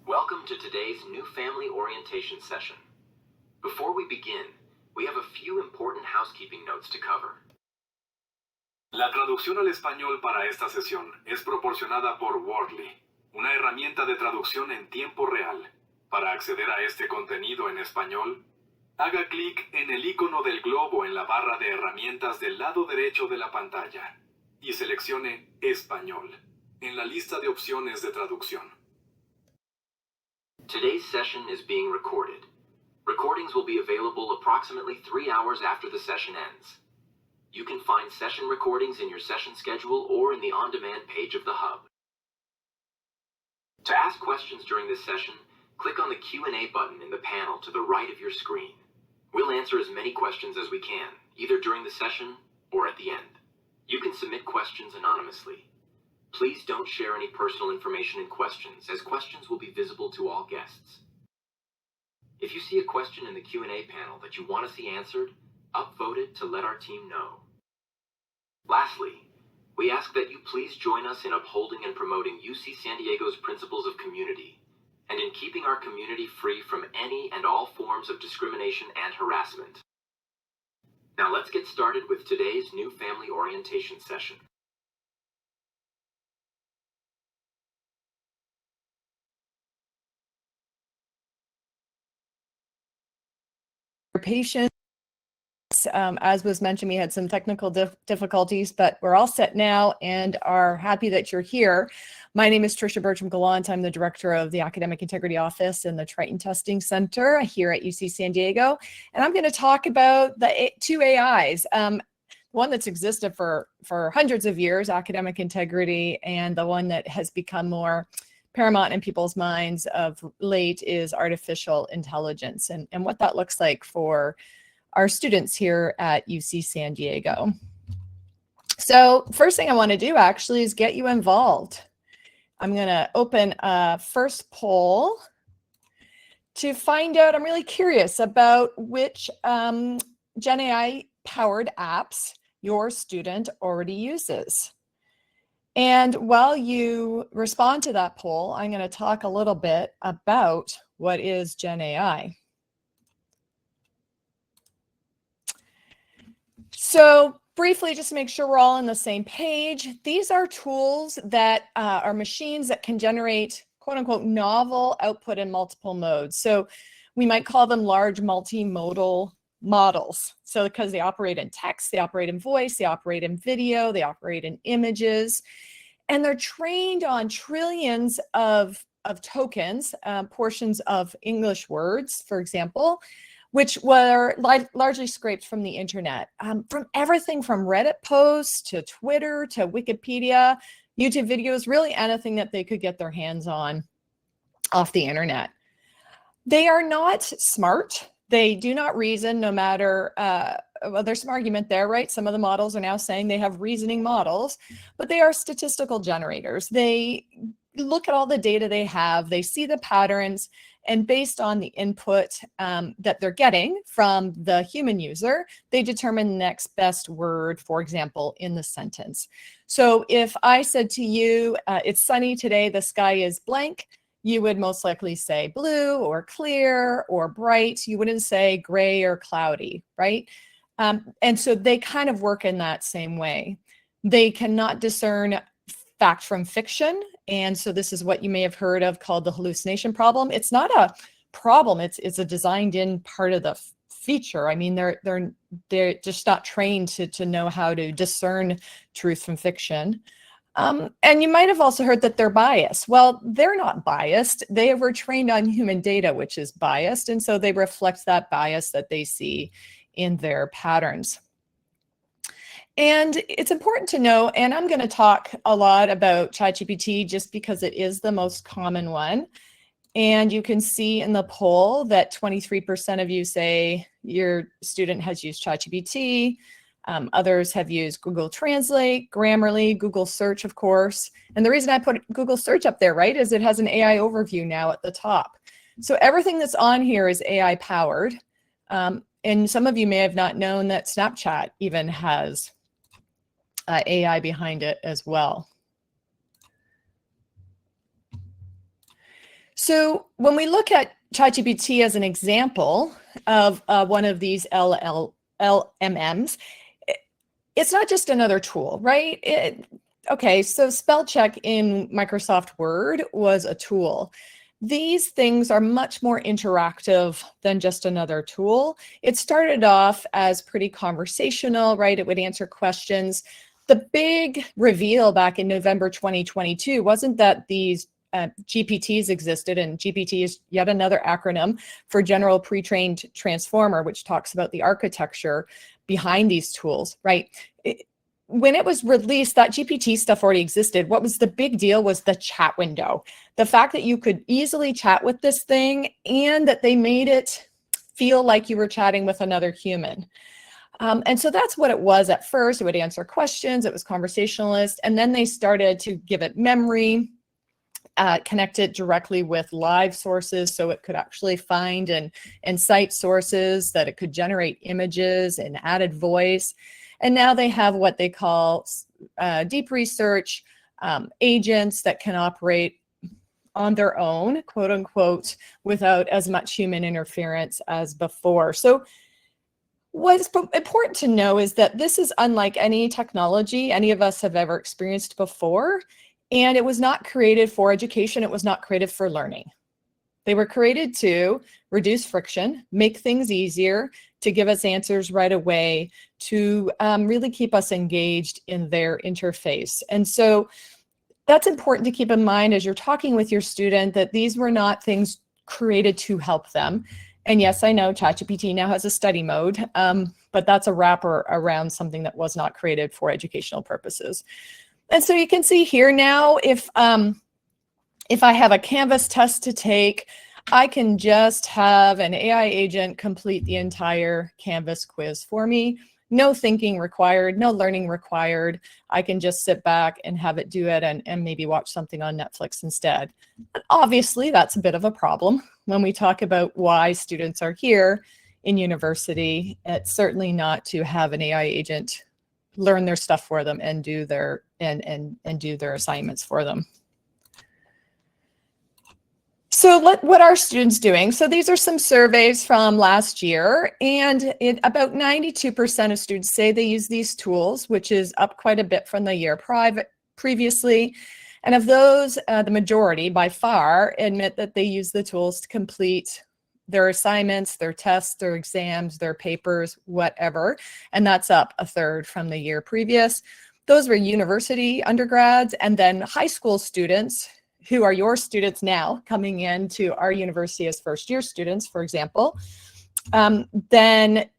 Welcome to today's new family orientation session. Before we begin, we have a few important housekeeping notes to cover. La traducción al español para esta sesión es proporcionada por Wordly, una herramienta de traducción en tiempo real. Para acceder a este contenido en español, haga clic en el icono del globo en la barra de herramientas del lado derecho de la pantalla y seleccione Español en la lista de opciones de traducción. Today's session is being recorded. Recordings will be available approximately 3 hours after the session ends. You can find session recordings in your session schedule or in the on-demand page of the Hub. To ask questions during this session, click on the Q&A button in the panel to the right of your screen. We'll answer as many questions as we can, either during the session or at the end. You can submit questions anonymously. Please don't share any personal information in questions, as questions will be visible to all guests. If you see a question in the Q&A panel that you want to see answered, upvote it to let our team know. Lastly, we ask that you please join us in upholding and promoting UC San Diego's principles of community, and in keeping our community free from any and all forms of discrimination and harassment. Now let's get started with today's new family orientation session. Patients, as was mentioned, we had some technical difficulties, but we're all set now and are happy that you're here. My name is Tricia Bertram-Gallant. I'm the director of the Academic Integrity Office in the Triton Testing Center here at UC San Diego. And I'm going to talk about the two AIs, one that's existed for hundreds of years, academic integrity, and the one that has become more paramount in people's minds of late is artificial intelligence and what that looks like for our students here at UC San Diego. So first thing I want to do actually is get you involved. I'm going to open a first poll to find out. I'm really curious about which Gen AI powered apps your student already uses. And while you respond to that poll, I'm going to talk a little bit about what is Gen AI. So briefly, just to make sure we're all on the same page, these are tools that are machines that can generate quote unquote novel output in multiple modes. So we might call them large multimodal models. So because they operate in text, they operate in voice, they operate in video, they operate in images, and they're trained on trillions of tokens, portions of English words, for example, which were largely scraped from the internet, from everything from Reddit posts to Twitter to Wikipedia, YouTube videos, really anything that they could get their hands on off the internet. They are not smart. They do not reason, no matter, well, there's some argument there, right? Some of the models are now saying they have reasoning models, but they are statistical generators. They look at all the data they have, they see the patterns, and based on the input that they're getting from the human user, they determine the next best word, for example, in the sentence. So if I said to you, it's sunny today, the sky is blank, you would most likely say blue or clear or bright. You wouldn't say gray or cloudy, right? And so they kind of work in that same way. They cannot discern fact from fiction. And so this is what you may have heard of called the hallucination problem. It's not a problem. It's a designed in part of the feature. I mean, they're just not trained to know how to discern truth from fiction. And you might have also heard that they're biased. Well, they're not biased. They were trained on human data, which is biased. And so they reflect that bias that they see in their patterns. And it's important to know, and I'm going to talk a lot about ChatGPT just because it is the most common one. And you can see in the poll that 23% of you say your student has used ChatGPT. Others have used Google Translate, Grammarly, Google Search, of course. And the reason I put Google Search up there, right, is it has an AI overview now at the top. So everything that's on here is AI powered. And some of you may have not known that Snapchat even has AI behind it as well. So when we look at ChatGPT as an example of one of these LMMs, it's not just another tool, right? Okay, so spell check in Microsoft Word was a tool. These things are much more interactive than just another tool. It started off as pretty conversational, right? It would answer questions. The big reveal back in November 2022 wasn't that these GPTs existed, and GPT is yet another acronym for General Pre-trained Transformer, which talks about the architecture behind these tools, right? When it was released, that GPT stuff already existed. What was the big deal was the chat window. The fact that you could easily chat with this thing and that they made it feel like you were chatting with another human. And so that's what it was at first. It would answer questions, it was conversationalist, and then they started to give it memory, connect it directly with live sources so it could actually find and cite sources, that it could generate images and added voice. And now they have what they call deep research agents that can operate on their own, quote unquote, without as much human interference as before. So what's important to know is that this is unlike any technology any of us have ever experienced before. And it was not created for education. It was not created for learning. They were created to reduce friction, make things easier, to give us answers right away, to really keep us engaged in their interface. And so that's important to keep in mind as you're talking with your student, that these were not things created to help them. And yes, I know ChatGPT now has a study mode, but that's a wrapper around something that was not created for educational purposes. And so you can see here now, if I have a Canvas test to take, I can just have an AI agent complete the entire Canvas quiz for me. No thinking required, no learning required. I can just sit back and have it do it and maybe watch something on Netflix instead. And obviously, that's a bit of a problem when we talk about why students are here in university. It's certainly not to have an AI agent learn their stuff for them and do their do their assignments for them. So what are students doing? So these are some surveys from last year, and about 92% of students say they use these tools, which is up quite a bit from the year previously. And of those, the majority by far admit that they use the tools to complete their assignments, their tests, their exams, their papers, whatever. And that's up a third from the year previous. Those were university undergrads, and then high school students, who are your students now coming into our university as first-year students, for example. Then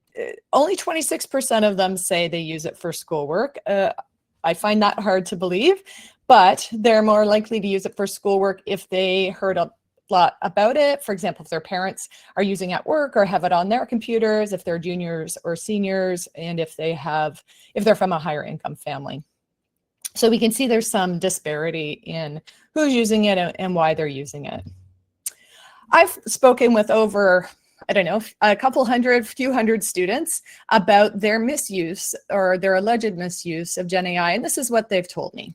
only 26% of them say they use it for schoolwork. I find that hard to believe, but they're more likely to use it for schoolwork if they heard a lot about it. For example, if their parents are using it at work or have it on their computers, if they're juniors or seniors, and if they're from a higher income family. So we can see there's some disparity in who's using it and why they're using it. I've spoken with over, I don't know, a few hundred students about their misuse or their alleged misuse of Gen AI, and this is what they've told me.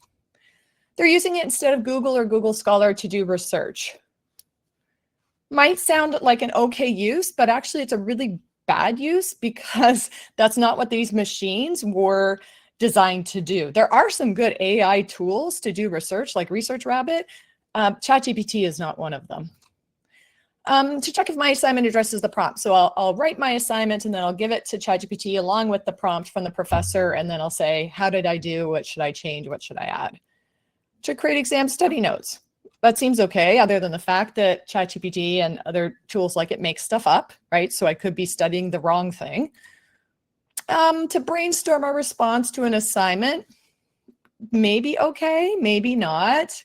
They're using it instead of Google or Google Scholar to do research. Might sound like an okay use, but actually it's a really bad use because that's not what these machines were designed to do. There are some good AI tools to do research, like Research Rabbit. ChatGPT is not one of them. To check if my assignment addresses the prompt. So I'll write my assignment and then I'll give it to ChatGPT along with the prompt from the professor. And then I'll say, how did I do? What should I change? What should I add? To create exam study notes. That seems okay, other than the fact that ChatGPT and other tools like it make stuff up, right? So I could be studying the wrong thing. To brainstorm a response to an assignment, maybe okay, maybe not.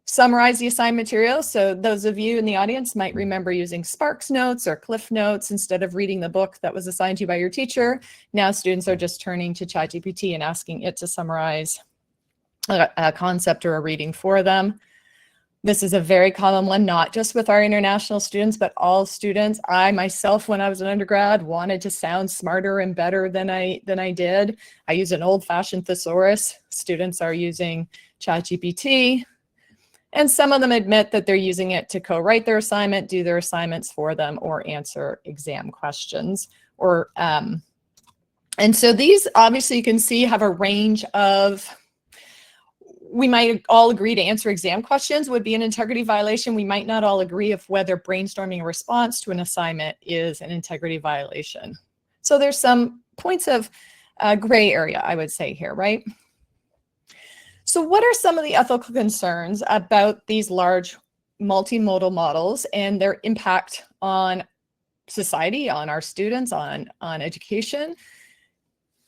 Summarize the assigned material. So those of you in the audience might remember using Sparks Notes or Cliff Notes instead of reading the book that was assigned to you by your teacher. Now students are just turning to ChatGPT and asking it to summarize a concept or a reading for them. This is a very common one, not just with our international students, but all students. I myself, when I was an undergrad, wanted to sound smarter and better than I did. I used an old-fashioned thesaurus. Students are using ChatGPT. And some of them admit that they're using it to co-write their assignment, do their assignments for them, or answer exam questions. And so these, obviously, you can see have a range of, we might all agree to answer exam questions would be an integrity violation. We might not all agree if whether brainstorming a response to an assignment is an integrity violation. So there's some points of gray area, I would say here, right? So what are some of the ethical concerns about these large multimodal models and their impact on society, on our students, on education?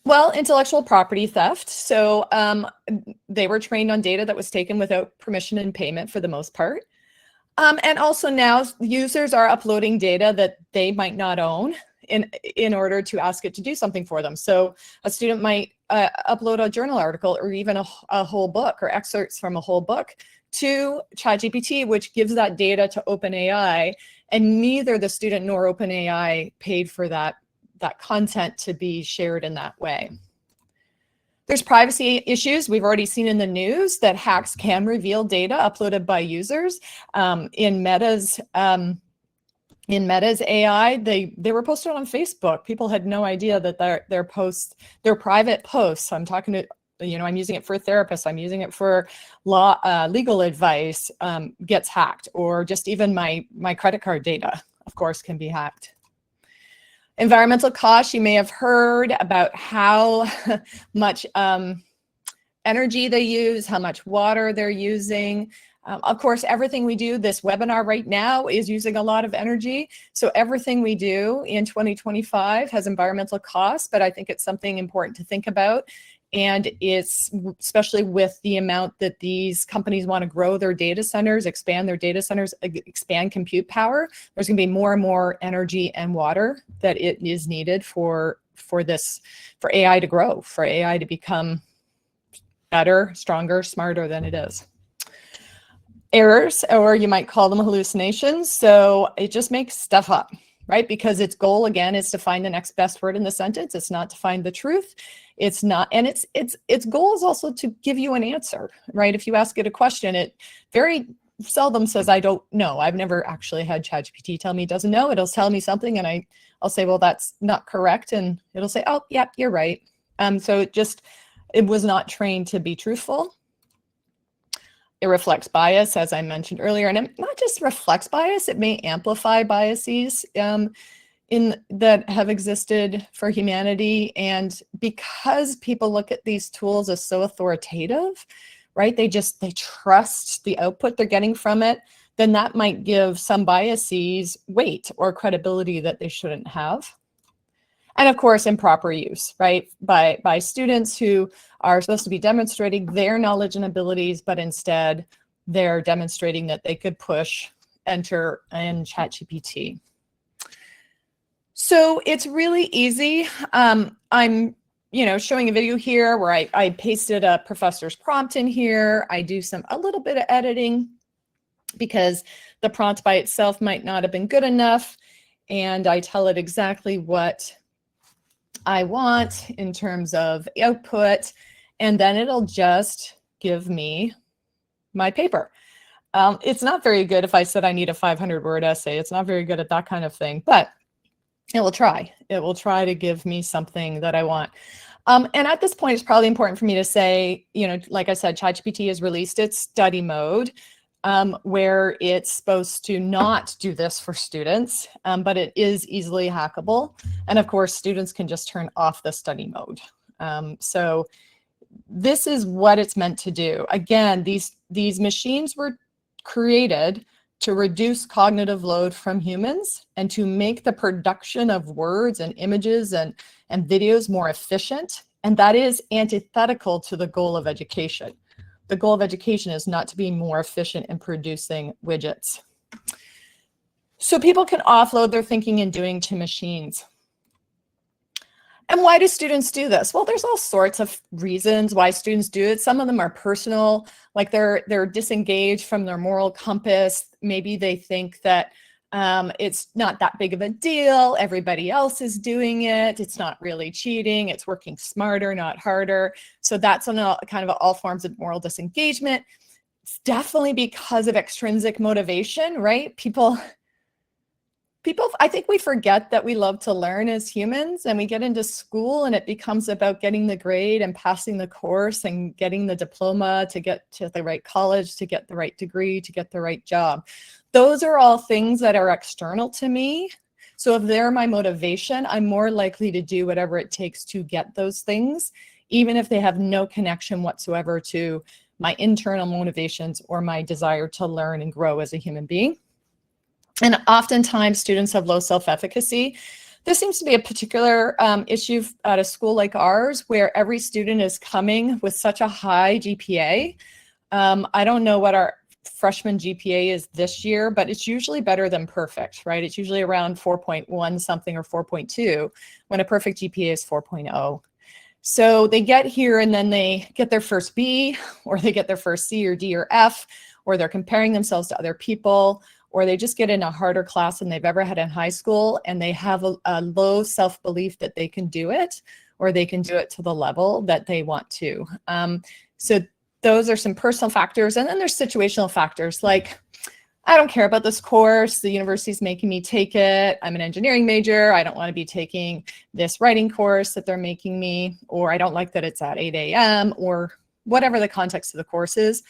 Well, intellectual property theft. So they were trained on data that was taken without permission and payment for the most part. And also now users are uploading data that they might not own in order to ask it to do something for them. So a student might upload a journal article or even a whole book or excerpts from a whole book to ChatGPT, which gives that data to OpenAI, and neither the student nor OpenAI paid for that content to be shared in that way. There's privacy issues. We've already seen in the news that hacks can reveal data uploaded by users. In Meta's AI, they were posted on Facebook. People had no idea that their private posts. I'm talking to, I'm using it for a therapist. I'm using it for legal advice. Gets hacked, or just even my credit card data, of course, can be hacked. Environmental costs, you may have heard about how much energy they use, how much water they're using. Of course, everything we do, this webinar right now is using a lot of energy. So everything we do in 2025 has environmental costs, but I think it's something important to think about. And it's especially with the amount that these companies want to grow their data centers, expand their data centers, expand compute power, there's going to be more and more energy and water that it is needed for AI to grow, for AI to become better, stronger, smarter than it is. Errors, or you might call them hallucinations. So it just makes stuff up, right? Because its goal, again, is to find the next best word in the sentence. It's not to find the truth. It's not, and its goal is also to give you an answer, right? If you ask it a question, it very seldom says, I don't know. I've never actually had ChatGPT tell me it doesn't know. It'll tell me something and I'll say, well, that's not correct. And it'll say, oh, yeah, you're right. So it was not trained to be truthful. It reflects bias, as I mentioned earlier, and it not just reflects bias, it may amplify biases that have existed for humanity. And because people look at these tools as so authoritative, right? They trust the output they're getting from it, then that might give some biases weight or credibility that they shouldn't have. And of course, improper use, right? By students who are supposed to be demonstrating their knowledge and abilities, but instead they're demonstrating that they could push enter in ChatGPT. So it's really easy. I'm showing a video here where I pasted a professor's prompt in here. I do a little bit of editing because the prompt by itself might not have been good enough. And I tell it exactly what I want in terms of output, and then it'll just give me my paper. It's not very good if I said I need a 500-word essay. It's not very good at that kind of thing, but it will try. It will try to give me something that I want. And at this point, it's probably important for me to say, like I said, ChatGPT has released its study mode, where it's supposed to not do this for students, but it is easily hackable. And of course, students can just turn off the study mode. So this is what it's meant to do. Again, these machines were created to reduce cognitive load from humans and to make the production of words and images and videos more efficient. And that is antithetical to the goal of education. The goal of education is not to be more efficient in producing widgets. So people can offload their thinking and doing to machines. And why do students do this? Well, there's all sorts of reasons why students do it. Some of them are personal, like they're disengaged from their moral compass. Maybe they think that it's not that big of a deal. Everybody else is doing it. It's not really cheating. It's working smarter, not harder. So that's on kind of all forms of moral disengagement. It's definitely because of extrinsic motivation, right? People, I think we forget that we love to learn as humans, and we get into school and it becomes about getting the grade and passing the course and getting the diploma to get to the right college, to get the right degree, to get the right job. Those are all things that are external to me. So if they're my motivation, I'm more likely to do whatever it takes to get those things, even if they have no connection whatsoever to my internal motivations or my desire to learn and grow as a human being. And oftentimes students have low self-efficacy. This seems to be a particular issue at a school like ours, where every student is coming with such a high GPA. I don't know what our freshman GPA is this year, but it's usually better than perfect, right? It's usually around 4.1 something or 4.2, when a perfect GPA is 4.0. So they get here and then they get their first B, or they get their first C or D or F, or they're comparing themselves to other people, or they just get in a harder class than they've ever had in high school, and they have a low self-belief that they can do it, or they can do it to the level that they want to. So those are some personal factors. And then there's situational factors like, I don't care about this course, the university's making me take it, I'm an engineering major, I don't want to be taking this writing course that they're making me, or I don't like that it's at 8 a.m., or whatever the context of the course is.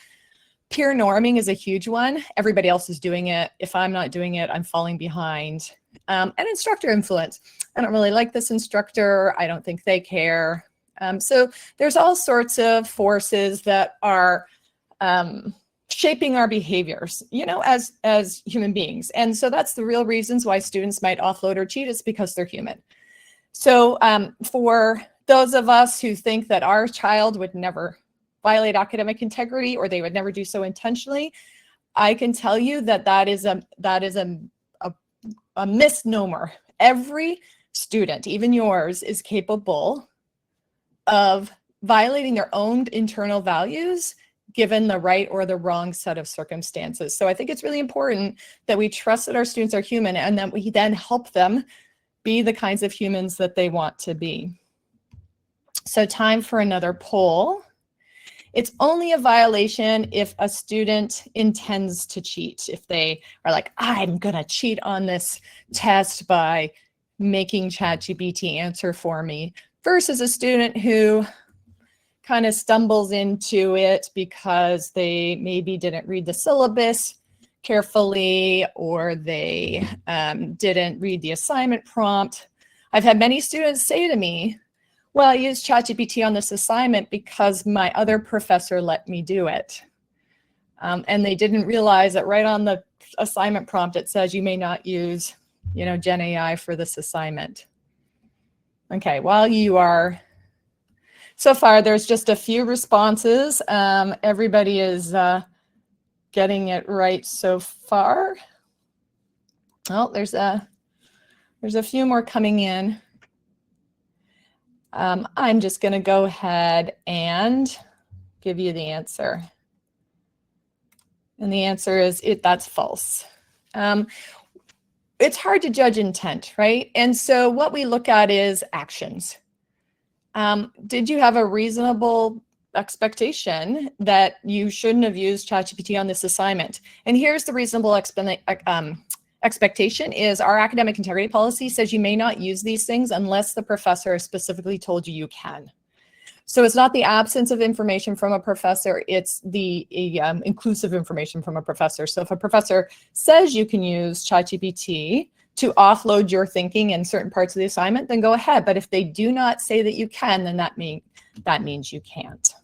Peer norming is a huge one. Everybody else is doing it. If I'm not doing it, I'm falling behind. And instructor influence. I don't really like this instructor. I don't think they care. So there's all sorts of forces that are shaping our behaviors, you know, as human beings. And so that's the real reasons why students might offload or cheat. It's because they're human. So for those of us who think that our child would never violate academic integrity, or they would never do so intentionally, I can tell you that that is a misnomer. Every student, even yours, is capable of violating their own internal values given the right or the wrong set of circumstances. So I think it's really important that we trust that our students are human, and that we then help them be the kinds of humans that they want to be. So time for another poll. It's only a violation if a student intends to cheat. If they are like, I'm gonna cheat on this test by making ChatGPT answer for me, versus a student who kind of stumbles into it because they maybe didn't read the syllabus carefully, or they didn't read the assignment prompt. I've had many students say to me, well, I used ChatGPT on this assignment because my other professor let me do it. And they didn't realize that right on the assignment prompt, it says you may not use, you know, Gen AI for this assignment. Okay, while you are, so far there's just a few responses. Everybody is getting it right so far. Oh, there's a few more coming in. I'm just going to go ahead and give you the answer. And the answer is that's false. It's hard to judge intent, right? And so what we look at is actions. Did you have a reasonable expectation that you shouldn't have used ChatGPT on this assignment? And here's the reasonable expectation is our academic integrity policy says you may not use these things unless the professor has specifically told you you can. So it's not the absence of information from a professor, it's the inclusive information from a professor. So if a professor says you can use ChatGPT to offload your thinking in certain parts of the assignment, then go ahead. But if they do not say that you can, then that means you can't.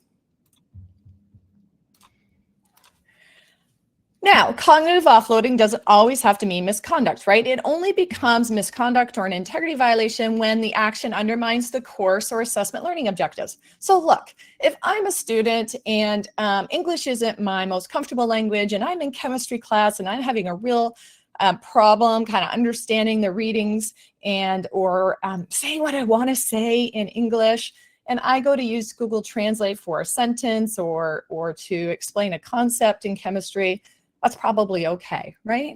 Now, cognitive offloading doesn't always have to mean misconduct, right? It only becomes misconduct or an integrity violation when the action undermines the course or assessment learning objectives. So look, if I'm a student and English isn't my most comfortable language, and I'm in chemistry class and I'm having a real problem kind of understanding the readings or saying what I want to say in English, and I go to use Google Translate for a sentence or to explain a concept in chemistry, that's probably okay, right?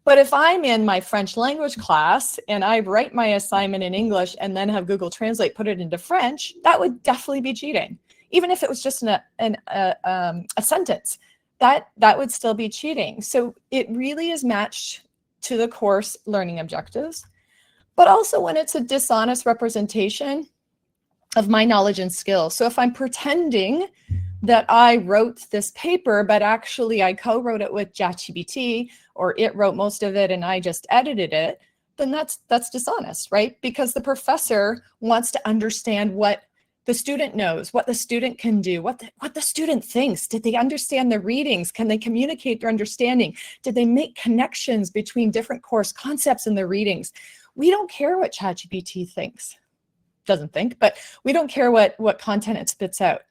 But if I'm in my French language class and I write my assignment in English and then have Google Translate put it into French, that would definitely be cheating, even if it was just a sentence. that would still be cheating. So it really is matched to the course learning objectives, but also when it's a dishonest representation of my knowledge and skills. So if I'm pretending that I wrote this paper, but actually I co-wrote it with ChatGPT, or it wrote most of it and I just edited it, then that's dishonest, right? Because the professor wants to understand what the student knows, what the student can do, what the student thinks. Did they understand the readings? Can they communicate their understanding? Did they make connections between different course concepts in the readings? We don't care what ChatGPT doesn't think, but we don't care what content it spits out.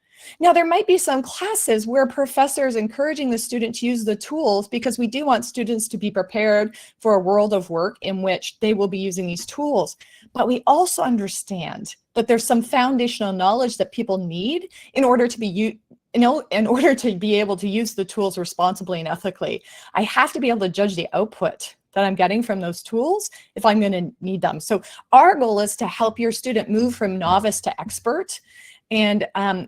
Now, there might be some classes where a professor is encouraging the student to use the tools because we do want students to be prepared for a world of work in which they will be using these tools. But we also understand that there's some foundational knowledge that people need in order to be in order to be able to use the tools responsibly and ethically. I have to be able to judge the output that I'm getting from those tools if I'm going to need them. So our goal is to help your student move from novice to expert, and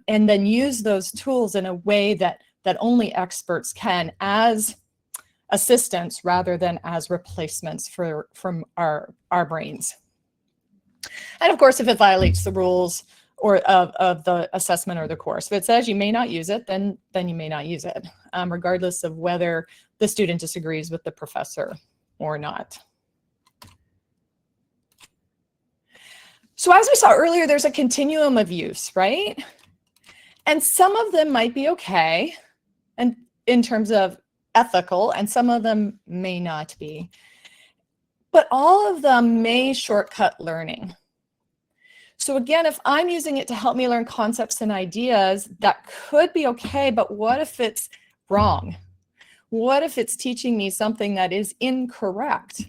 then use those tools in a way that only experts can, as assistants rather than as replacements from our brains. And of course, if it violates the rules or of the assessment or the course, if it says you may not use it, then you may not use it, regardless of whether the student disagrees with the professor or not. So as we saw earlier, there's a continuum of use, right? And some of them might be okay, and in terms of ethical, and some of them may not be. But all of them may shortcut learning. So again, if I'm using it to help me learn concepts and ideas, that could be okay, but what if it's wrong? What if it's teaching me something that is incorrect?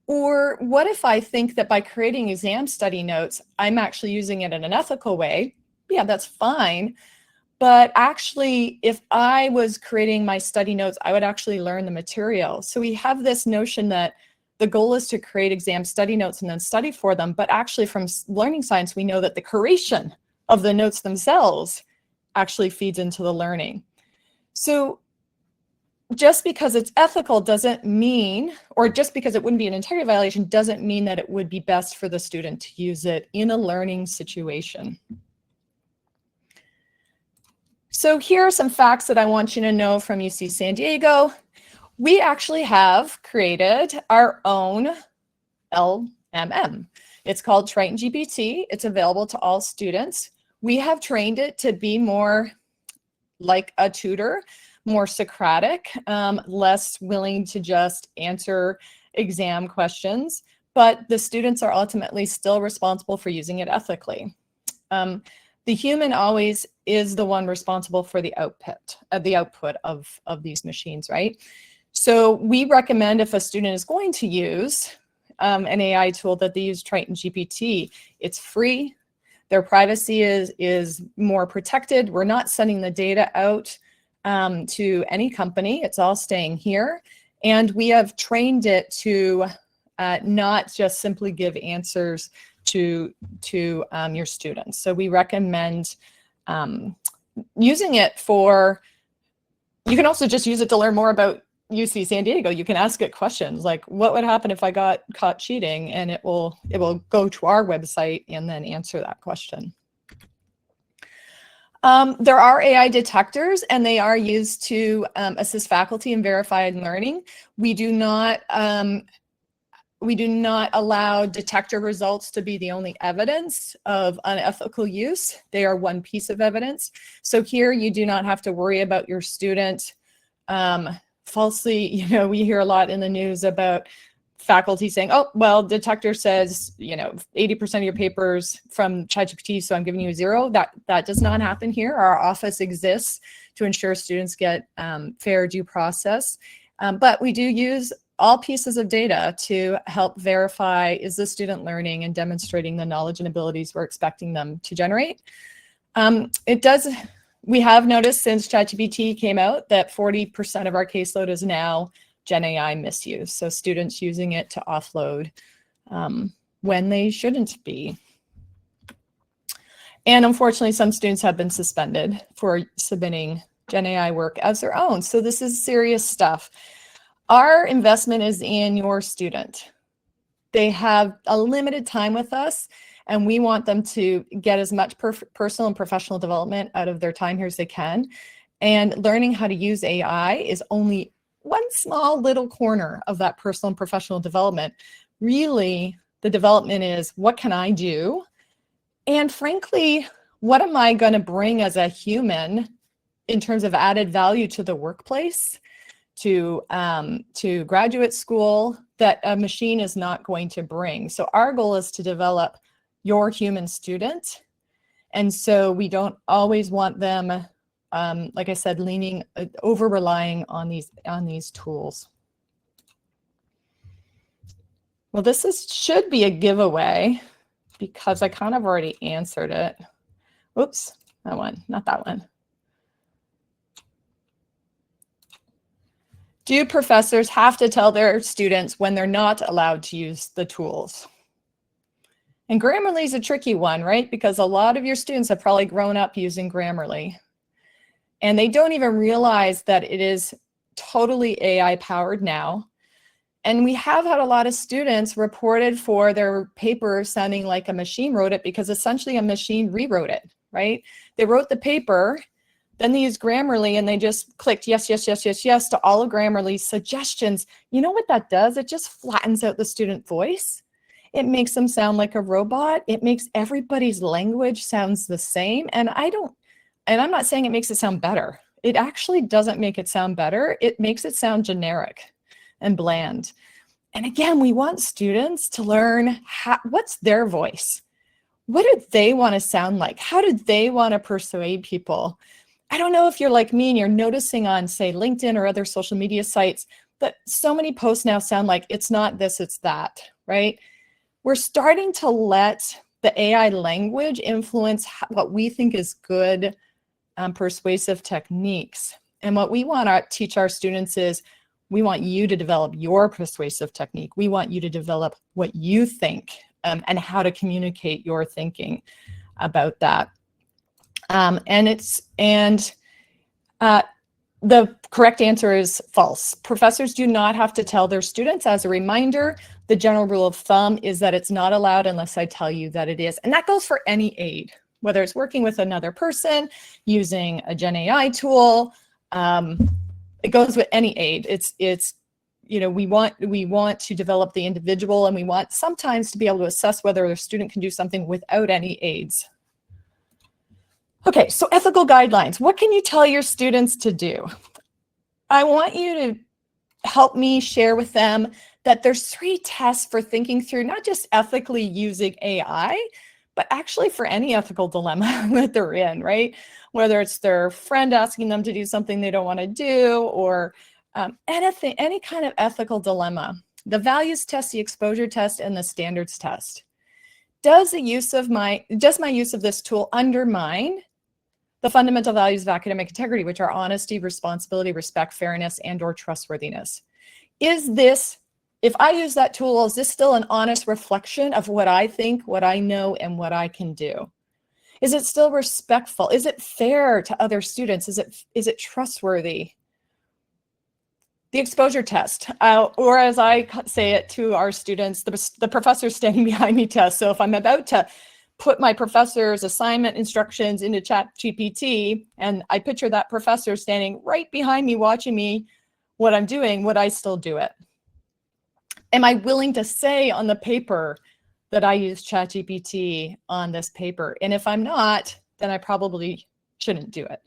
Or what if I think that by creating exam study notes, I'm actually using it in an ethical way? Yeah, that's fine. But actually, if I was creating my study notes, I would actually learn the material. So we have this notion that the goal is to create exam study notes and then study for them. But actually from learning science, we know that the creation of the notes themselves actually feeds into the learning. So just because it's ethical doesn't mean, or just because it wouldn't be an integrity violation doesn't mean that it would be best for the student to use it in a learning situation. So here are some facts that I want you to know from UC San Diego. We actually have created our own LMM. It's called Triton GPT. It's available to all students. We have trained it to be more like a tutor, more Socratic, less willing to just answer exam questions, but the students are ultimately still responsible for using it ethically. The human always is the one responsible for the output of these machines, right? So we recommend if a student is going to use an AI tool that they use Triton GPT. It's free. Their privacy is more protected. We're not sending the data out to any company. It's all staying here. And we have trained it to not just simply give answers to your students. So we recommend using it for, you can also just use it to learn more about UC San Diego. You can ask it questions like, what would happen if I got caught cheating? And it will go to our website and then answer that question. There are AI detectors, and they are used to assist faculty in verified learning. We do not allow detector results to be the only evidence of unethical use. They are one piece of evidence. So here you do not have to worry about your student falsely, we hear a lot in the news about faculty saying, oh, well, detector says, 80% of your papers from ChatGPT, so I'm giving you a 0. That does not happen here. Our office exists to ensure students get fair due process. But we do use all pieces of data to help verify, is the student learning and demonstrating the knowledge and abilities we're expecting them to generate. We have noticed since ChatGPT came out that 40% of our caseload is now Gen AI misuse. So students using it to offload when they shouldn't be. And unfortunately, some students have been suspended for submitting Gen AI work as their own. So this is serious stuff. Our investment is in your student. They have a limited time with us, and we want them to get as much personal and professional development out of their time here as they can. And learning how to use AI is only one small little corner of that personal and professional development. Really, the development is, what can I do? And frankly, what am I going to bring as a human in terms of added value to the workplace, to graduate school, that a machine is not going to bring? So our goal is to develop your human student. And so we don't always want them, like I said, over relying on these tools. Well, this should be a giveaway because I kind of already answered it. Oops, that one, not that one. Do professors have to tell their students when they're not allowed to use the tools? And Grammarly is a tricky one, right? Because a lot of your students have probably grown up using Grammarly, and they don't even realize that it is totally AI powered now. And we have had a lot of students reported for their paper sounding like a machine wrote it, because essentially a machine rewrote it, right? They wrote the paper, then they used Grammarly and they just clicked yes, yes, yes, yes, yes to all of Grammarly's suggestions. You know what that does? It just flattens out the student voice. It makes them sound like a robot. It makes everybody's language sounds the same. And I'm not saying it makes it sound better. It actually doesn't make it sound better. It makes it sound generic and bland. And again, we want students to learn what's their voice. What do they want to sound like? How do they want to persuade people? I don't know if you're like me and you're noticing on, say, LinkedIn or other social media sites that so many posts now sound like it's not this, it's that, right? We're starting to let the AI language influence what we think is good persuasive techniques. And what we want to teach our students is, we want you to develop your persuasive technique. We want you to develop what you think and how to communicate your thinking about that. The correct answer is false. Professors do not have to tell their students. As a reminder, the general rule of thumb is that it's not allowed unless I tell you that it is. And that goes for any aid, whether it's working with another person, using a Gen AI tool. It goes with any aid. It's you know, we want to develop the individual, and we want sometimes to be able to assess whether a student can do something without any aids. Okay, so ethical guidelines. What can you tell your students to do? I want you to help me share with them that there's 3 tests for thinking through not just ethically using AI, but actually for any ethical dilemma that they're in, right? Whether it's their friend asking them to do something they don't want to do, or any kind of ethical dilemma. The values test, the exposure test, and the standards test. Does my use of this tool undermine the fundamental values of academic integrity, which are honesty, responsibility, respect, fairness, and/or trustworthiness? Is this, if I use that tool, is this still an honest reflection of what I think, what I know, and what I can do? Is it still respectful? Is it fair to other students? Is it trustworthy? The exposure test, or as I say it to our students, the professor standing behind me test. So if I'm about to put my professor's assignment instructions into ChatGPT, and I picture that professor standing right behind me watching me what I'm doing, would I still do it? Am I willing to say on the paper that I use ChatGPT on this paper? And if I'm not, then I probably shouldn't do it.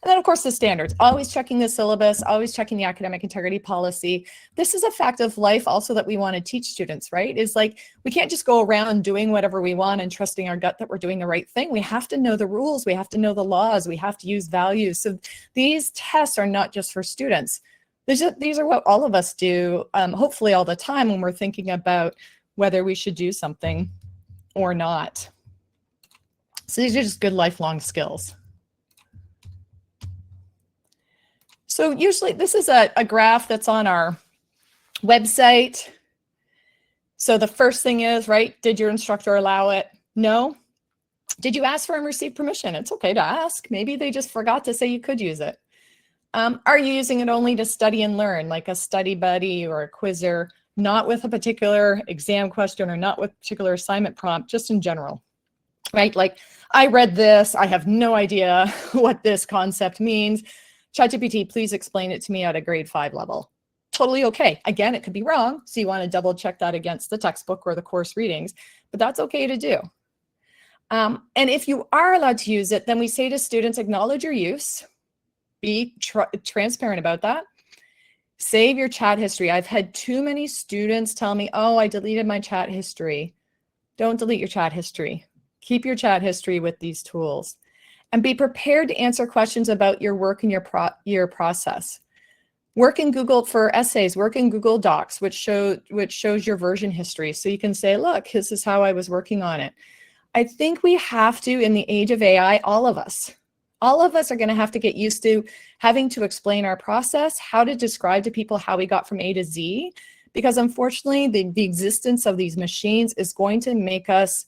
And then, of course, the standards, always checking the syllabus, always checking the academic integrity policy. This is a fact of life also that we want to teach students, right? Is like, we can't just go around doing whatever we want and trusting our gut that we're doing the right thing. We have to know the rules. We have to know the laws. We have to use values. So these tests are not just for students. These are what all of us do, hopefully all the time, when we're thinking about whether we should do something or not. So these are just good lifelong skills. So usually this is a graph that's on our website. So the first thing is, right, did your instructor allow it? No. Did you ask for and receive permission? It's okay to ask. Maybe they just forgot to say you could use it. Are you using it only to study and learn, like a study buddy or a quizzer, not with a particular exam question or not with a particular assignment prompt, just in general, right? Like, I read this, I have no idea what this concept means. ChatGPT, please explain it to me at a grade 5 level. Totally okay. Again, it could be wrong, so you want to double check that against the textbook or the course readings, but that's okay to do. And if you are allowed to use it, then we say to students, acknowledge your use, be transparent about that. Save your chat history. I've had too many students tell me, oh, I deleted my chat history. Don't delete your chat history. Keep your chat history with these tools. And be prepared to answer questions about your work and your process. Work in Google for essays, work in Google Docs, which shows your version history. So you can say, look, this is how I was working on it. I think we have to, in the age of AI, all of us are going to have to get used to having to explain our process, how to describe to people how we got from A to Z, because unfortunately, the existence of these machines is going to make us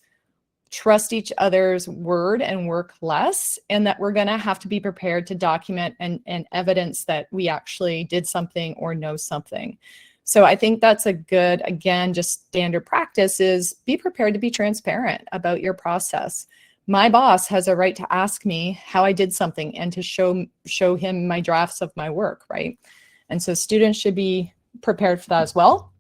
trust each other's word and work less, and that we're going to have to be prepared to document and evidence that we actually did something or know something. So I think that's a good, again, just standard practice is be prepared to be transparent about your process. My boss has a right to ask me how I did something and to show him my drafts of my work, right? And so students should be prepared for that as well.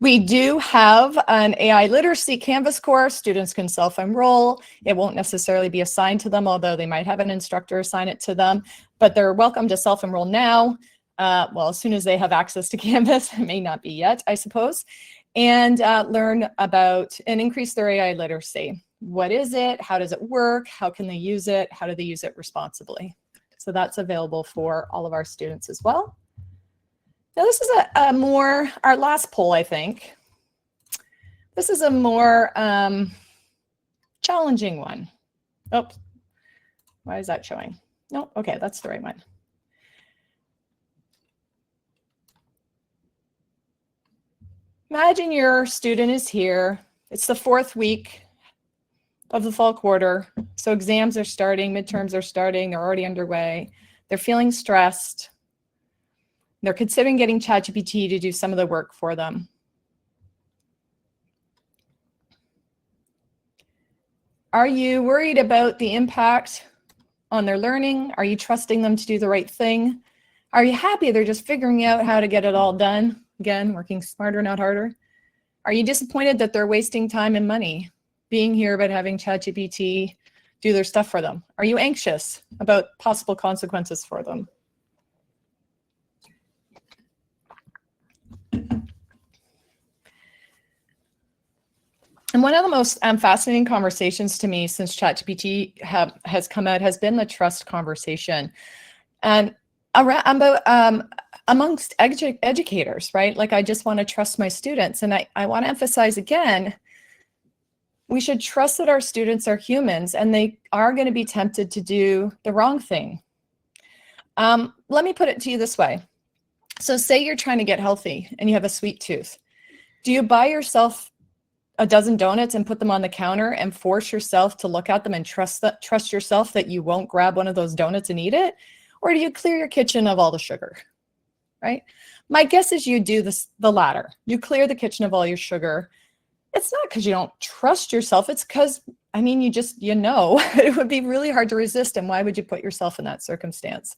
We do have an AI literacy Canvas course. Students can self-enroll. It won't necessarily be assigned to them, although they might have an instructor assign it to them, but they're welcome to self-enroll now. Well, as soon as they have access to Canvas, it may not be yet, I suppose, and learn about and increase their AI literacy. What is it? How does it work? How can they use it? How do they use it responsibly? So that's available for all of our students as well. Now, this is a more, our last poll, I think. This is a more challenging one. Oh, why is that showing? No, okay, that's the right one. Imagine your student is here. It's the 4th week of the fall quarter. So exams are starting, midterms are starting, they're already underway. They're feeling stressed. They're considering getting ChatGPT to do some of the work for them. Are you worried about the impact on their learning? Are you trusting them to do the right thing? Are you happy they're just figuring out how to get it all done? Again, working smarter, not harder. Are you disappointed that they're wasting time and money being here but having ChatGPT do their stuff for them? Are you anxious about possible consequences for them? And one of the most fascinating conversations to me since ChatGPT has come out has been the trust conversation, and amongst educators, right? Like, I just want to trust my students, and I want to emphasize again, we should trust that our students are humans and they are going to be tempted to do the wrong thing. Let me put it to you this way. So say you're trying to get healthy and you have a sweet tooth. Do you buy yourself a dozen donuts and put them on the counter and force yourself to look at them and trust yourself that you won't grab one of those donuts and eat it? Or do you clear your kitchen of all the sugar, right? My guess is you do the latter. You clear the kitchen of all your sugar. It's not because you don't trust yourself. It's because, I mean, you know, it would be really hard to resist. And why would you put yourself in that circumstance?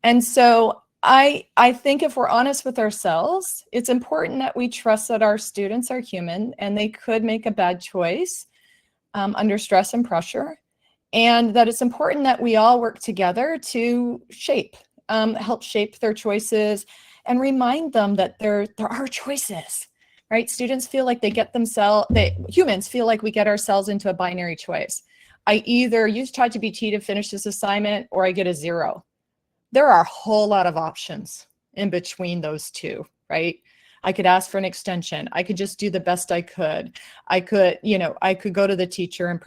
And so I think if we're honest with ourselves, it's important that we trust that our students are human and they could make a bad choice under stress and pressure, and that it's important that we all work together to help shape their choices and remind them that there are choices, right? Students feel like humans feel like we get ourselves into a binary choice. I either use ChatGPT to finish this assignment or I get a 0. There are a whole lot of options in between those two, right? I could ask for an extension. I could just do the best I could. I could go to the teacher and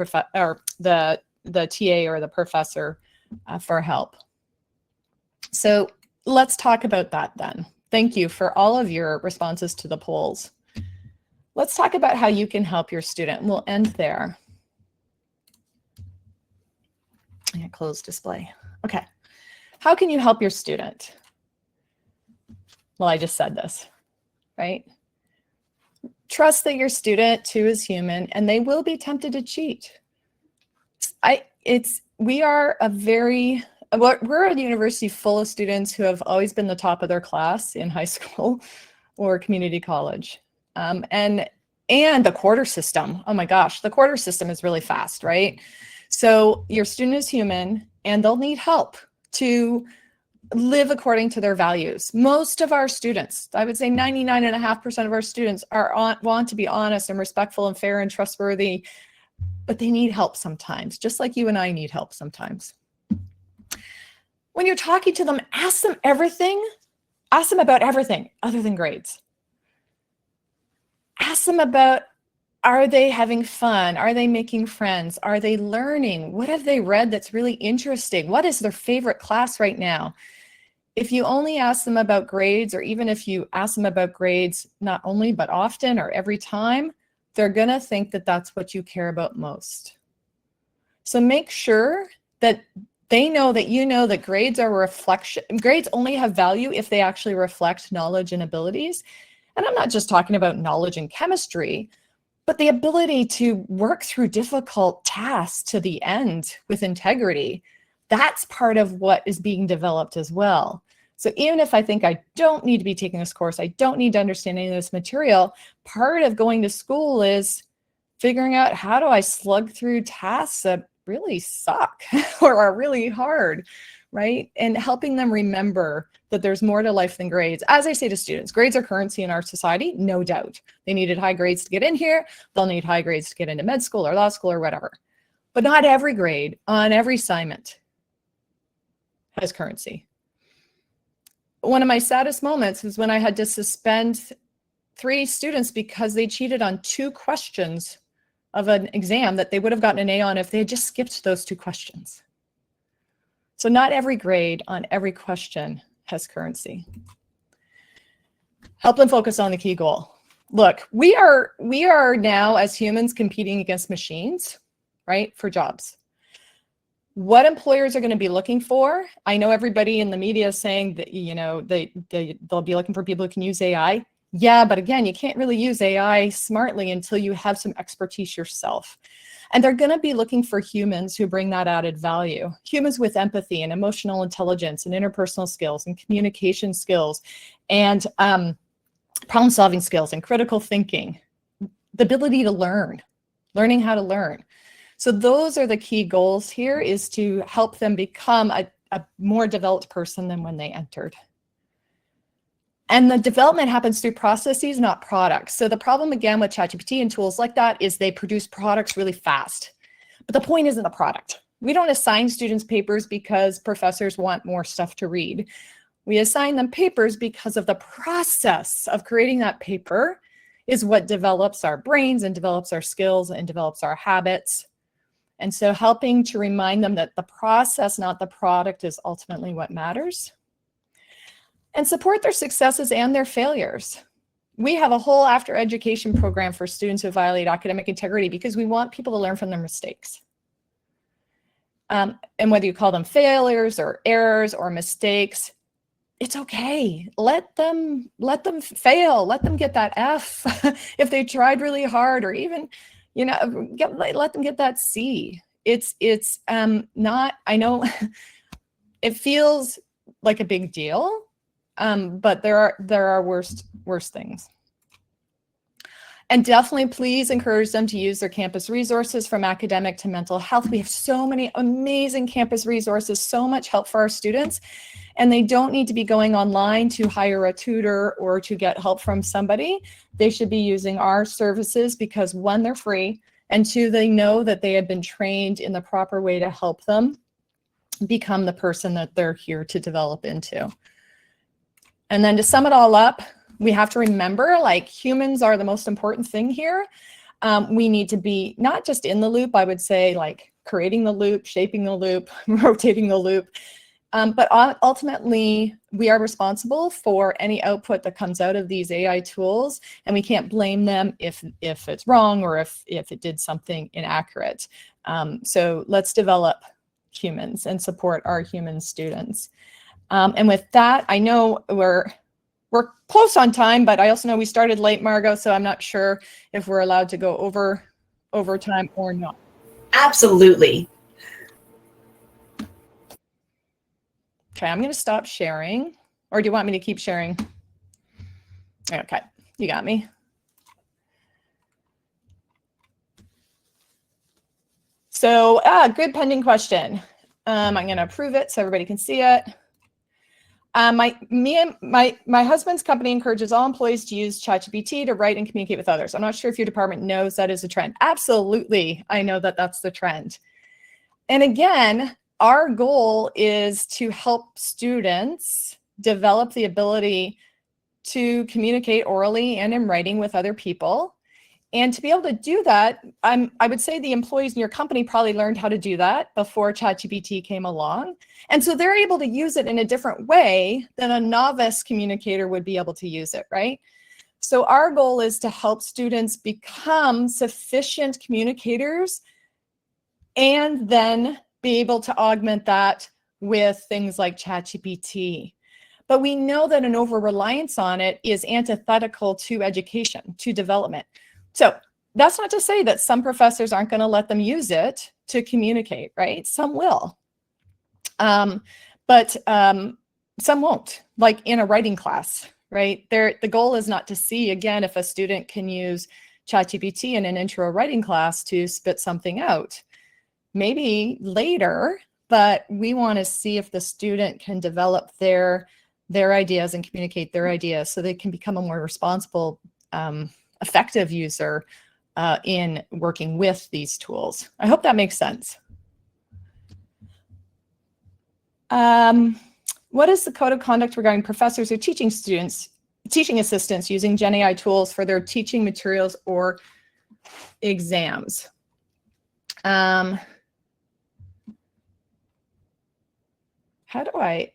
the TA or the professor for help. So let's talk about that then. Thank you for all of your responses to the polls. Let's talk about how you can help your student. We'll end there. Yeah, close display. Okay. How can you help your student? Well, I just said this, right? Trust that your student too is human and they will be tempted to cheat. We're a university full of students who have always been the top of their class in high school or community college. And the quarter system, oh my gosh, the quarter system is really fast, right? So your student is human and they'll need help to live according to their values. Most of our students, I would say 99.5% of our students want to be honest and respectful and fair and trustworthy, but they need help sometimes, just like you and I need help sometimes. When you're talking to them, ask them everything. Ask them about everything other than grades. Ask them about, are they having fun? Are they making friends? Are they learning? What have they read that's really interesting? What is their favorite class right now? If you only ask them about grades, or even if you ask them about grades, not only, but often or every time, they're gonna think that that's what you care about most. So make sure that they know that you know that grades are a reflection. Grades only have value if they actually reflect knowledge and abilities. And I'm not just talking about knowledge in chemistry, but the ability to work through difficult tasks to the end with integrity. That's part of what is being developed as well. So even if I think I don't need to be taking this course, I don't need to understand any of this material, part of going to school is figuring out, how do I slug through tasks that really suck or are really hard, right? And helping them remember that there's more to life than grades. As I say to students, grades are currency in our society, no doubt. They needed high grades to get in here. They'll need high grades to get into med school or law school or whatever. But not every grade on every assignment has currency. One of my saddest moments was when I had to suspend 3 students because they cheated on 2 questions of an exam that they would have gotten an A on if they had just skipped those 2 questions. So not every grade on every question has currency. Help them focus on the key goal. Look, we are now as humans competing against machines, right, for jobs. What employers are going to be looking for? I know everybody in the media is saying that, you know, they'll be looking for people who can use AI. Yeah, but again, you can't really use AI smartly until you have some expertise yourself. And they're going to be looking for humans who bring that added value. Humans with empathy and emotional intelligence and interpersonal skills and communication skills and problem-solving skills and critical thinking. The ability to learn, learning how to learn. So those are the key goals here, is to help them become a more developed person than when they entered. And the development happens through processes, not products. So the problem again with ChatGPT and tools like that is they produce products really fast. But the point isn't the product. We don't assign students papers because professors want more stuff to read. We assign them papers because of the process of creating that paper is what develops our brains and develops our skills and develops our habits. And so helping to remind them that the process, not the product, is ultimately what matters. And support their successes and their failures. We have a whole after education program for students who violate academic integrity because we want people to learn from their mistakes. And whether you call them failures or errors or mistakes, it's okay. Let them fail. Let them get that F if they tried really hard, or even, you know, let them get that C. It's not, I know it feels like a big deal, but there are worse things. And definitely please encourage them to use their campus resources, from academic to mental health. We have so many amazing campus resources, so much help for our students, and they don't need to be going online to hire a tutor or to get help from somebody. They should be using our services because 1, they're free, and 2, they know that they have been trained in the proper way to help them become the person that they're here to develop into. And then to sum it all up, we have to remember, like, humans are the most important thing here. We need to be not just in the loop, I would say, like creating the loop, shaping the loop, rotating the loop. But ultimately, we are responsible for any output that comes out of these AI tools, and we can't blame them if it's wrong or if it did something inaccurate. So let's develop humans and support our human students. And with that, I know we're close on time, but I also know we started late, Margot, so I'm not sure if we're allowed to go over time or not. Absolutely. Okay, I'm going to stop sharing. Or do you want me to keep sharing? Okay, you got me. So, good pending question. I'm going to approve it so everybody can see it. My husband's company encourages all employees to use ChatGPT to write and communicate with others. I'm not sure if your department knows that is a trend. Absolutely, I know that that's the trend. And again, our goal is to help students develop the ability to communicate orally and in writing with other people. And to be able to do that, I would say the employees in your company probably learned how to do that before ChatGPT came along. And so they're able to use it in a different way than a novice communicator would be able to use it, right? So our goal is to help students become sufficient communicators and then be able to augment that with things like ChatGPT. But we know that an over-reliance on it is antithetical to education, to development. So that's not to say that some professors aren't going to let them use it to communicate, right? Some will. But some won't, like in a writing class, right? The goal is not to see, again, if a student can use ChatGPT in an intro writing class to spit something out. Maybe later, but we want to see if the student can develop their ideas and communicate their ideas so they can become a more responsible, effective user in working with these tools. I hope that makes sense. What is the code of conduct regarding professors or teaching assistants using Gen AI tools for their teaching materials or exams?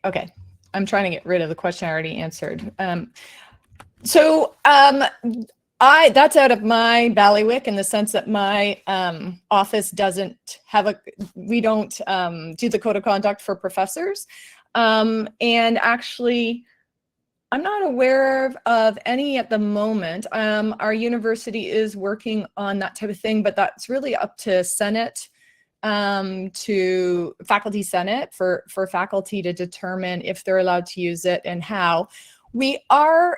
Okay, I'm trying to get rid of the question I already answered. That's out of my bailiwick in the sense that my office doesn't have we don't do the code of conduct for professors. And actually, I'm not aware of any at the moment. Our university is working on that type of thing, but that's really up to Senate, to faculty senate for faculty to determine if they're allowed to use it and how. We are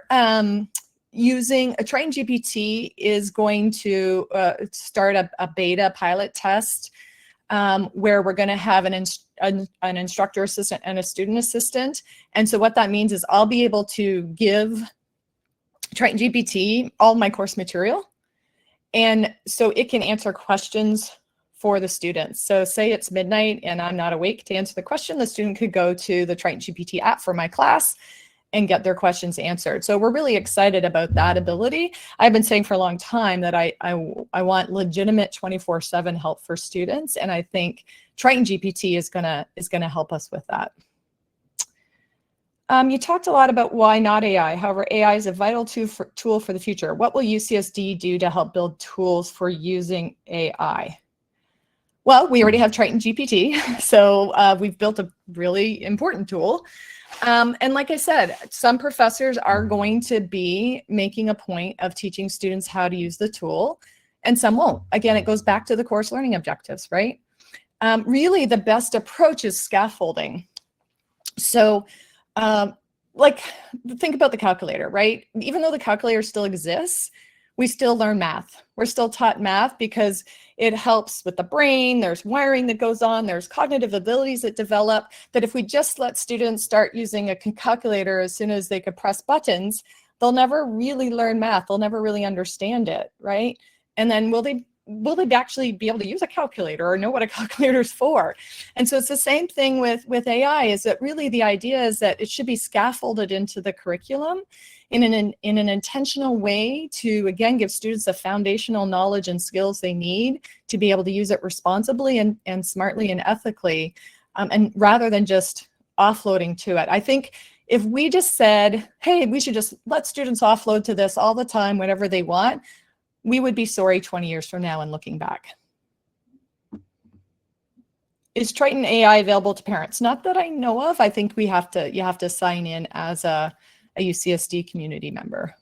using a Triton GPT is going to start a beta pilot test where we're going to have an instructor assistant and a student assistant. And so what that means is I'll be able to give Triton GPT all my course material. And so it can answer questions for the students. So say it's midnight and I'm not awake to answer the question, the student could go to the Triton GPT app for my class and get their questions answered. So we're really excited about that ability. I've been saying for a long time that I want legitimate 24/7 help for students, and I think Triton GPT is gonna help us with that. You talked a lot about why not AI. However, AI is a vital tool for the future. What will UCSD do to help build tools for using AI? Well, we already have Triton GPT, so we've built a really important tool. And like I said, some professors are going to be making a point of teaching students how to use the tool, and some won't. Again, it goes back to the course learning objectives, right? Really, the best approach is scaffolding. So, like, think about the calculator, right? Even though the calculator still exists, we still learn math. We're still taught math because it helps with the brain. There's wiring that goes on. There's cognitive abilities that develop, that if we just let students start using a calculator as soon as they could press buttons, they'll never really learn math. They'll never really understand it, right? And then will they actually be able to use a calculator or know what a calculator is for? And so it's the same thing with AI, is that really the idea is that it should be scaffolded into the curriculum in an intentional way to, again, give students the foundational knowledge and skills they need to be able to use it responsibly and smartly and ethically, and rather than just offloading to it. I think if we just said, hey, we should just let students offload to this all the time, whatever they want, we would be sorry 20 years from now and looking back. Is Triton AI available to parents? Not that I know of. I think you have to sign in as a UCSD community member.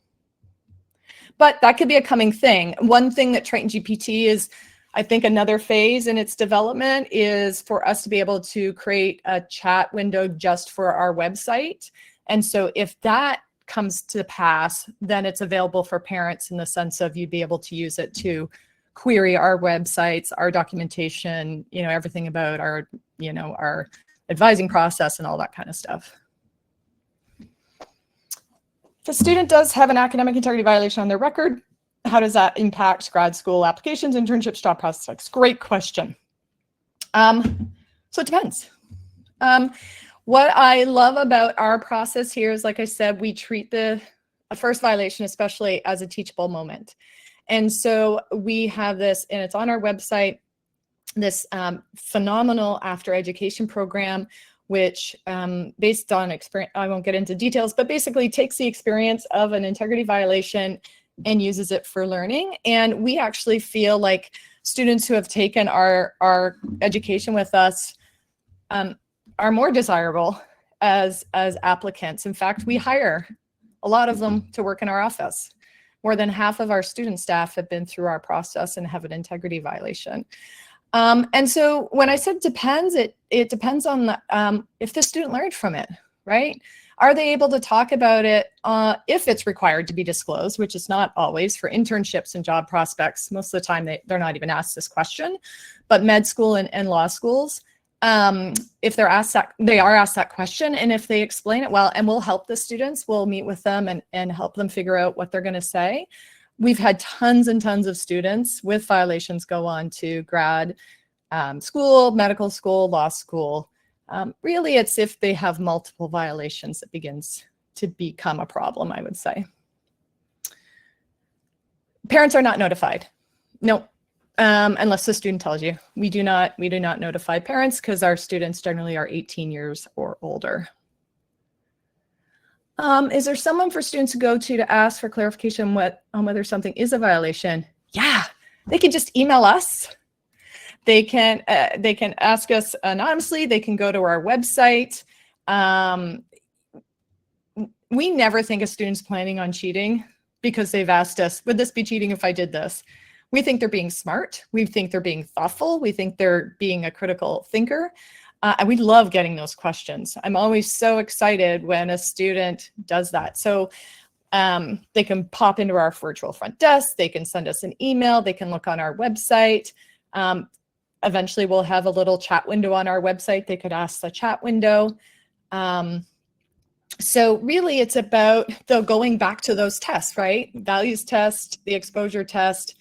But that could be a coming thing. One thing that Triton GPT is, I think another phase in its development is for us to be able to create a chat window just for our website. And so if that comes to pass, then it's available for parents in the sense of you'd be able to use it to query our websites, our documentation, everything about our, our advising process and all that kind of stuff. If a student does have an academic integrity violation on their record, how does that impact grad school applications, internships, job prospects? Great question. So it depends. What I love about our process here is, like I said, we treat a first violation especially as a teachable moment. And so we have this, and it's on our website, this phenomenal after education program, which based on experience, I won't get into details, but basically takes the experience of an integrity violation and uses it for learning. And we actually feel like students who have taken our education with us are more desirable as applicants. In fact, we hire a lot of them to work in our office. More than half of our student staff have been through our process and have an integrity violation. And so when I said depends, it depends on if the student learned from it, right? Are they able to talk about it if it's required to be disclosed, which is not always for internships and job prospects. Most of the time, they're not even asked this question. But med school and law schools, if they're asked that, they are asked that question. And if they explain it well, and we'll help the students, we'll meet with them and help them figure out what they're going to say. We've had tons and tons of students with violations go on to grad school, medical school, law school. Really, it's if they have multiple violations that begins to become a problem, I would say. Parents are not notified. No, unless the student tells you. We do not notify parents because our students generally are 18 years or older. Is there someone for students to go to ask for clarification on whether something is a violation? Yeah, they can just email us. They can ask us anonymously. They can go to our website. We never think a student's planning on cheating because they've asked us, would this be cheating if I did this? We think they're being smart. We think they're being thoughtful. We think they're being a critical thinker. And we love getting those questions. I'm always so excited when a student does that. So they can pop into our virtual front desk. They can send us an email. They can look on our website. Eventually, we'll have a little chat window on our website. They could ask the chat window. So really, it's about going back to those tests, right? Values test, the exposure test,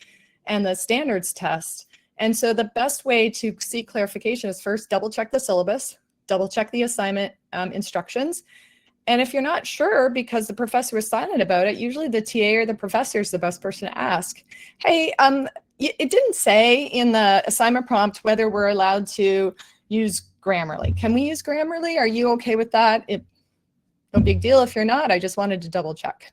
and the standards test. And so the best way to seek clarification is first double check the syllabus, double check the assignment instructions. And if you're not sure because the professor was silent about it, usually the TA or the professor is the best person to ask. Hey, it didn't say in the assignment prompt whether we're allowed to use Grammarly. Can we use Grammarly? Are you okay with that? No big deal if you're not. I just wanted to double check.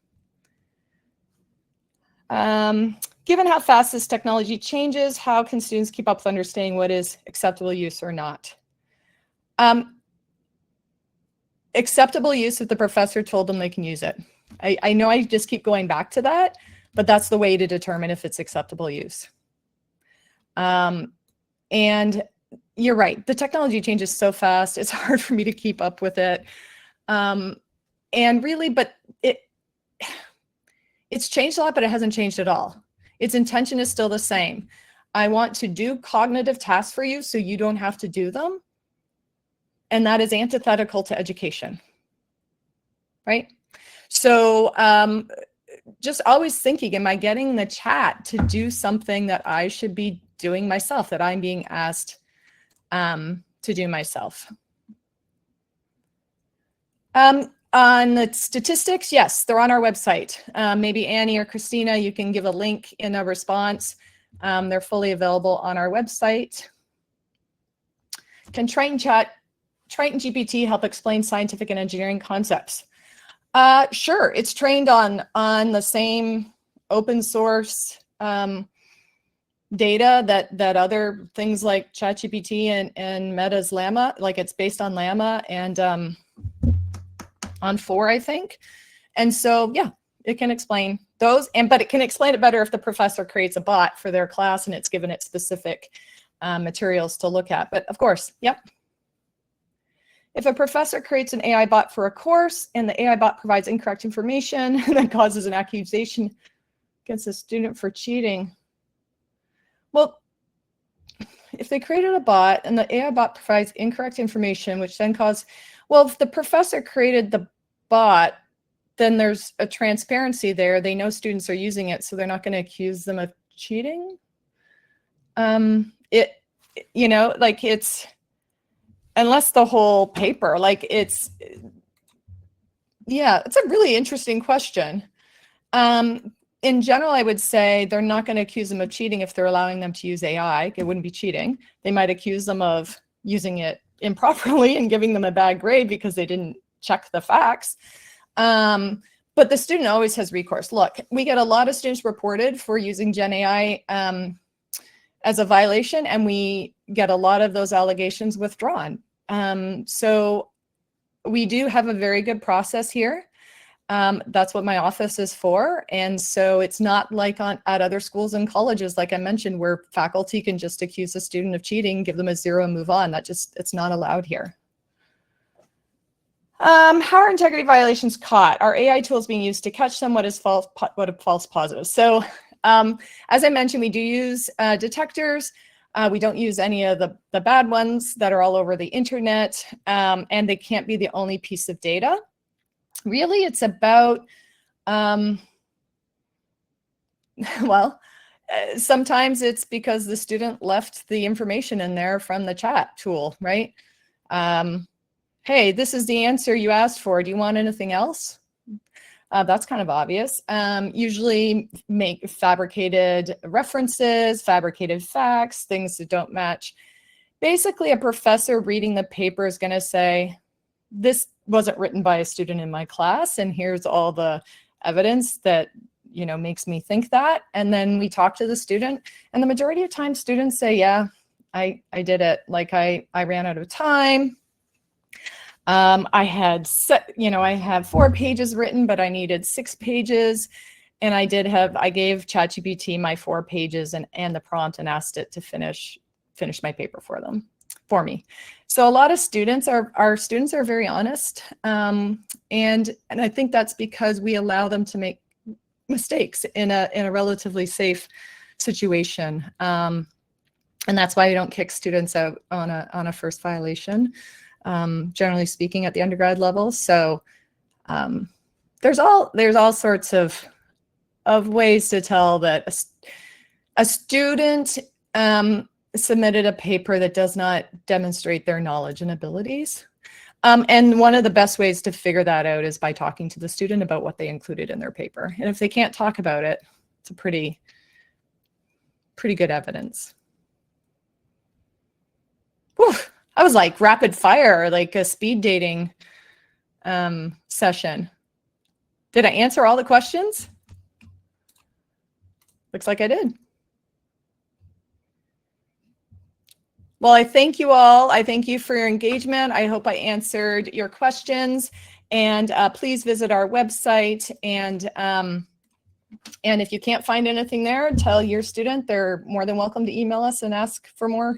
Given how fast this technology changes, how can students keep up with understanding what is acceptable use or not? Acceptable use if the professor told them they can use it. I know I just keep going back to that, but that's the way to determine if it's acceptable use. And you're right, the technology changes so fast, it's hard for me to keep up with it. And really, but it's changed a lot, but it hasn't changed at all. Its intention is still the same. I want to do cognitive tasks for you so you don't have to do them. And that is antithetical to education, right? So just always thinking, am I getting the chat to do something that I should be doing myself, that I'm being asked to do myself? On the statistics, yes, they're on our website. Maybe Annie or Christina, you can give a link in a response. They're fully available on our website. Can Triton GPT help explain scientific and engineering concepts? Sure, it's trained on the same open source data that other things like ChatGPT and Meta's Llama, like it's based on Llama and on 4, I think. And so, yeah, it can explain those, but it can explain it better if the professor creates a bot for their class and it's given it specific materials to look at. But of course, yep. If a professor creates an AI bot for a course and the AI bot provides incorrect information that causes an accusation against a student for cheating, well, if they created a bot and the AI bot provides incorrect information, which then well, if the professor created the bot, then there's a transparency there. They know students are using it, so they're not going to accuse them of cheating. You know, like it's, unless the whole paper, like it's, yeah, it's a really interesting question. In general, I would say they're not going to accuse them of cheating if they're allowing them to use AI. It wouldn't be cheating. They might accuse them of using it improperly and giving them a bad grade because they didn't check the facts. But the student always has recourse. Look, we get a lot of students reported for using Gen AI as a violation, and we get a lot of those allegations withdrawn. So we do have a very good process here. That's what my office is for. And so it's not like at other schools and colleges, like I mentioned, where faculty can just accuse a student of cheating, give them a 0 and move on. It's not allowed here. How are integrity violations caught? Are AI tools being used to catch them? What are false positives? So as I mentioned, we do use detectors. We don't use any of the bad ones that are all over the internet, and they can't be the only piece of data. Really, it's about, well, sometimes it's because the student left the information in there from the chat tool, right? Hey, this is the answer you asked for. Do you want anything else? That's kind of obvious. Usually make fabricated references, fabricated facts, things that don't match. Basically, a professor reading the paper is going to say, this wasn't written by a student in my class, and here's all the evidence that, you know, makes me think that. And then we talk to the student, and the majority of times students say, yeah, I did it. Like I ran out of time. I had I have 4 pages written, but I needed 6 pages. And I gave ChatGPT my 4 pages and the prompt and asked it to finish my paper for me. So a lot of students are very honest. And I think that's because we allow them to make mistakes in a relatively safe situation. And that's why we don't kick students out on a first violation. Generally speaking, at the undergrad level. So there's all sorts of ways to tell that a student submitted a paper that does not demonstrate their knowledge and abilities. And one of the best ways to figure that out is by talking to the student about what they included in their paper. And if they can't talk about it, it's a pretty good evidence. Whew. I was like rapid fire, like a speed dating session. Did I answer all the questions? Looks like I did. Well, I thank you all. I thank you for your engagement. I hope I answered your questions. And please visit our website. And if you can't find anything there, tell your student they're more than welcome to email us and ask for more